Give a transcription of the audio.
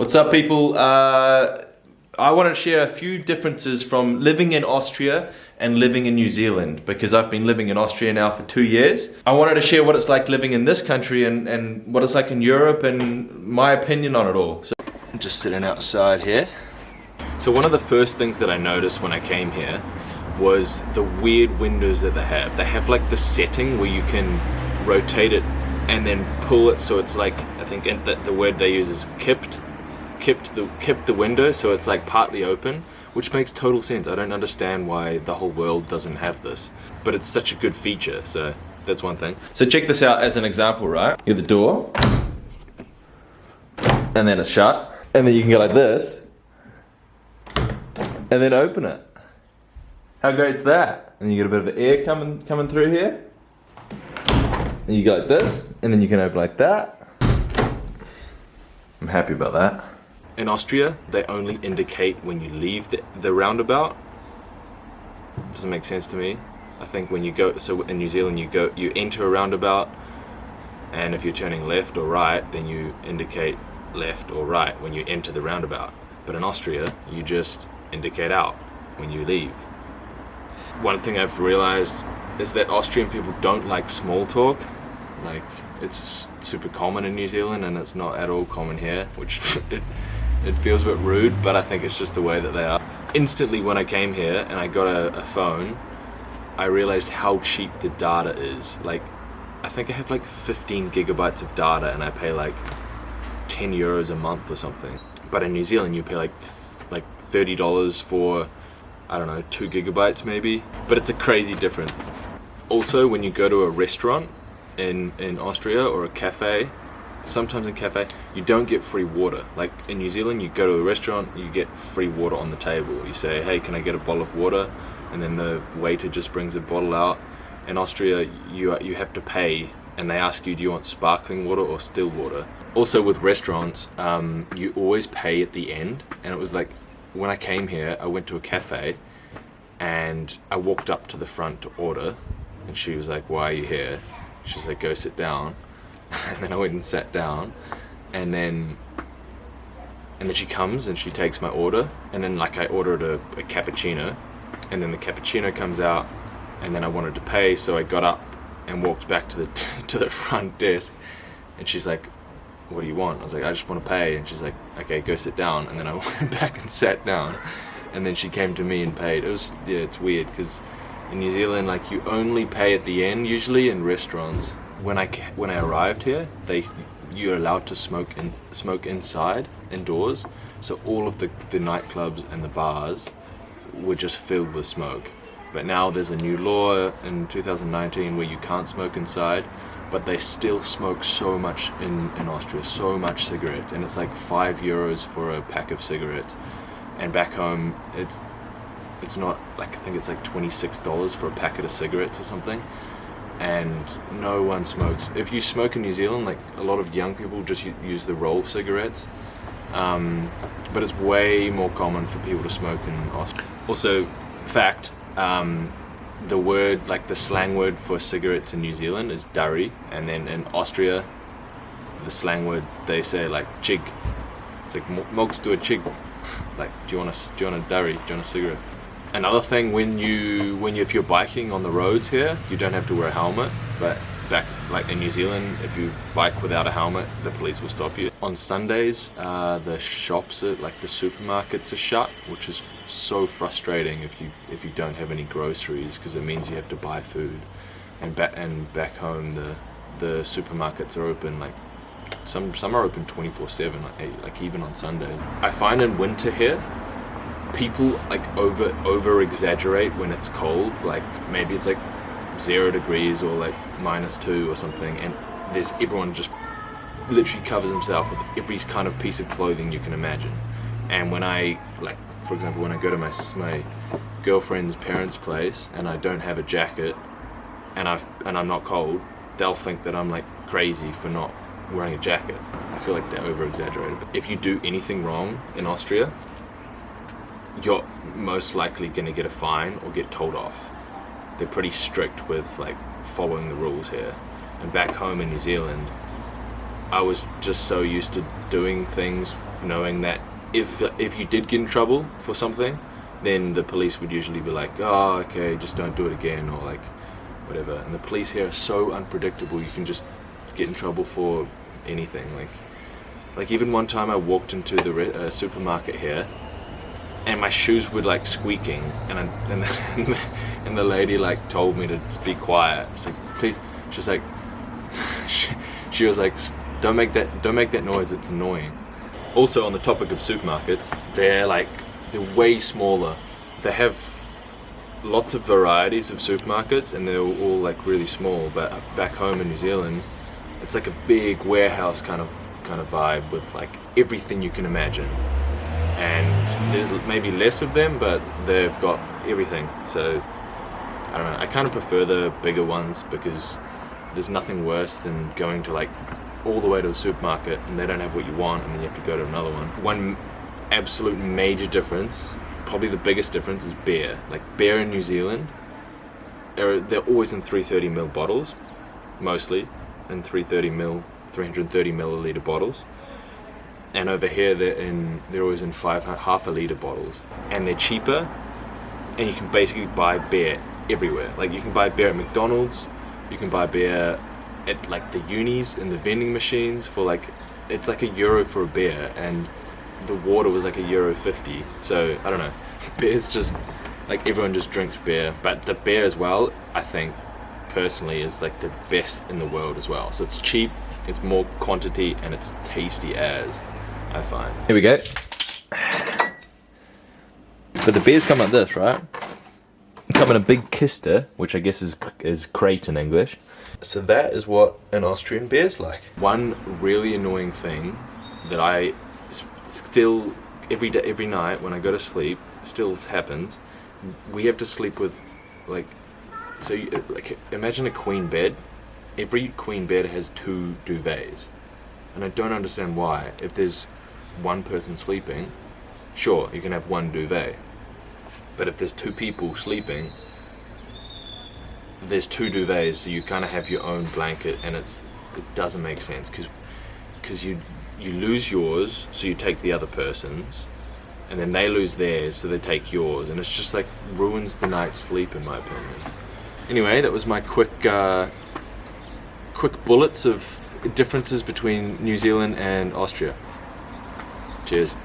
What's up, people? I wanted to share a few differences from living in Austria and living in New Zealand, because I've been living in Austria now for 2 years. I wanted to share what it's like living in this country and what it's like in Europe and my opinion on it all. So I'm just sitting outside here. So one of the first things that I noticed when I came here was the weird windows that they have. They have like the setting where you can rotate it and then pull it, so it's like, I think the word they use is kipped the window, so it's like partly open, which makes total sense. I don't understand why the whole world doesn't have this, but it's such a good feature, so that's one thing. So check this out as an example, right? You have the door, and then it's shut, and then you can go like this, and then open it. How great's that? And you get a bit of air coming through here, and you go like this, and then you can open like that. I'm happy about that. In Austria, they only indicate when you leave the roundabout. Doesn't make sense to me. I think when you go, so in New Zealand you enter a roundabout, and if you're turning left or right, then you indicate left or right when you enter the roundabout. But in Austria, you just indicate out when you leave. One thing I've realized is that Austrian people don't like small talk. Like, it's super common in New Zealand and it's not at all common here, which it feels a bit rude, but I think it's just the way that they are. Instantly when I came here and I got a phone, I realized how cheap the data is. Like, I think I have like 15 gigabytes of data and I pay like 10 euros a month or something. But in New Zealand you pay like $30 for, I don't know, 2 gigabytes maybe. But it's a crazy difference. Also, when you go to a restaurant in Austria or a cafe, sometimes in cafe you don't get free water. Like in New Zealand, you go to a restaurant, you get free water on the table. You say, hey, can I get a bottle of water? And then the waiter just brings a bottle out. In Austria, you have to pay, and they ask you, do you want sparkling water or still water? Also with restaurants, you always pay at the end. And it was like, when I came here, I went to a cafe and I walked up to the front to order, and she was like, why are you here? She's like, go sit down. And then I went and sat down, and then she comes and she takes my order, and then like I ordered a cappuccino, and then the cappuccino comes out, and then I wanted to pay, so I got up and walked back to the front desk, and she's like, what do you want? I was like, I just want to pay. And she's like, okay, go sit down. And then I went back and sat down, and then she came to me and paid. It's weird, because in New Zealand, like, you only pay at the end usually in restaurants. When I arrived here, you're allowed to smoke inside, indoors. So all of the nightclubs and the bars were just filled with smoke. But now there's a new law in 2019 where you can't smoke inside, but they still smoke so much in Austria, so much cigarettes, and it's like 5 euros for a pack of cigarettes. And back home, it's not, like, I think it's like $26 for a packet of cigarettes or something. And no one smokes. If you smoke in New Zealand, like, a lot of young people just use the roll cigarettes, but it's way more common for people to smoke in Austria. Also, fact, the word, like the slang word for cigarettes in New Zealand is dari, and then in Austria, the slang word they say like chig. It's like mogst du a chig, like do you want a dari, do you want a cigarette? Another thing, if you're biking on the roads here, you don't have to wear a helmet, but back like in New Zealand, if you bike without a helmet, the police will stop you. On Sundays, the shops, like the supermarkets, are shut, which is so frustrating if you don't have any groceries, because it means you have to buy food. And back home, the supermarkets are open, like some are open 24/7, like even on Sunday. I find in winter here, people like over exaggerate when it's cold. Like maybe it's like 0 degrees or like -2 or something, and everyone just literally covers himself with every kind of piece of clothing you can imagine. And when I, like, for example, when I go to my girlfriend's parents' place and I don't have a jacket and I'm not cold, they'll think that I'm like crazy for not wearing a jacket. I feel like they're over exaggerated. If you do anything wrong in Austria, you're most likely going to get a fine or get told off. They're pretty strict with like following the rules here. And back home in New Zealand, I was just so used to doing things knowing that if you did get in trouble for something, then the police would usually be like, oh, okay, just don't do it again, or like whatever. And the police here are so unpredictable. You can just get in trouble for anything. Like even one time I walked into the supermarket here, and my shoes were like squeaking, and the lady like told me to be quiet. It's like, please. She's like, she was like, don't make that noise. It's annoying. Also, on the topic of supermarkets, they're way smaller. They have lots of varieties of supermarkets, and they're all like really small. But back home in New Zealand, it's like a big warehouse kind of vibe with like everything you can imagine. And there's maybe less of them, but they've got everything. So I don't know. I kind of prefer the bigger ones because there's nothing worse than going to like all the way to a supermarket and they don't have what you want, and then you have to go to another one. One absolute major difference, probably the biggest difference, is beer. Like beer in New Zealand, they're always in 330ml bottles, mostly, in 330 milliliter bottles. And over here they're always in half a liter bottles, and they're cheaper, and you can basically buy beer everywhere. Like you can buy beer at McDonald's, you can buy beer at like the unis and the vending machines for like, it's like €1 for a beer, and the water was like €1.50. So I don't know, beer's just like, everyone just drinks beer, but the beer as well, I think personally, is like the best in the world as well. So it's cheap, it's more quantity, and it's tasty as, I find. Here we go. But the beers come like this, right? They come in a big kister, which I guess is crate in English. So that is what an Austrian beer's like. One really annoying thing that I still, every night when I go to sleep, still happens. We have to sleep with, like, so like imagine a queen bed. Every queen bed has 2 duvets, and I don't understand why. If there's one person sleeping, sure, you can have 1 duvet, but if there's 2 people sleeping, there's 2 duvets, so you kind of have your own blanket, and it doesn't make sense because you lose yours, so you take the other person's, and then they lose theirs, so they take yours, and it's just like ruins the night's sleep, in my opinion. Anyway, that was my quick bullets of differences between New Zealand and Austria. Cheers.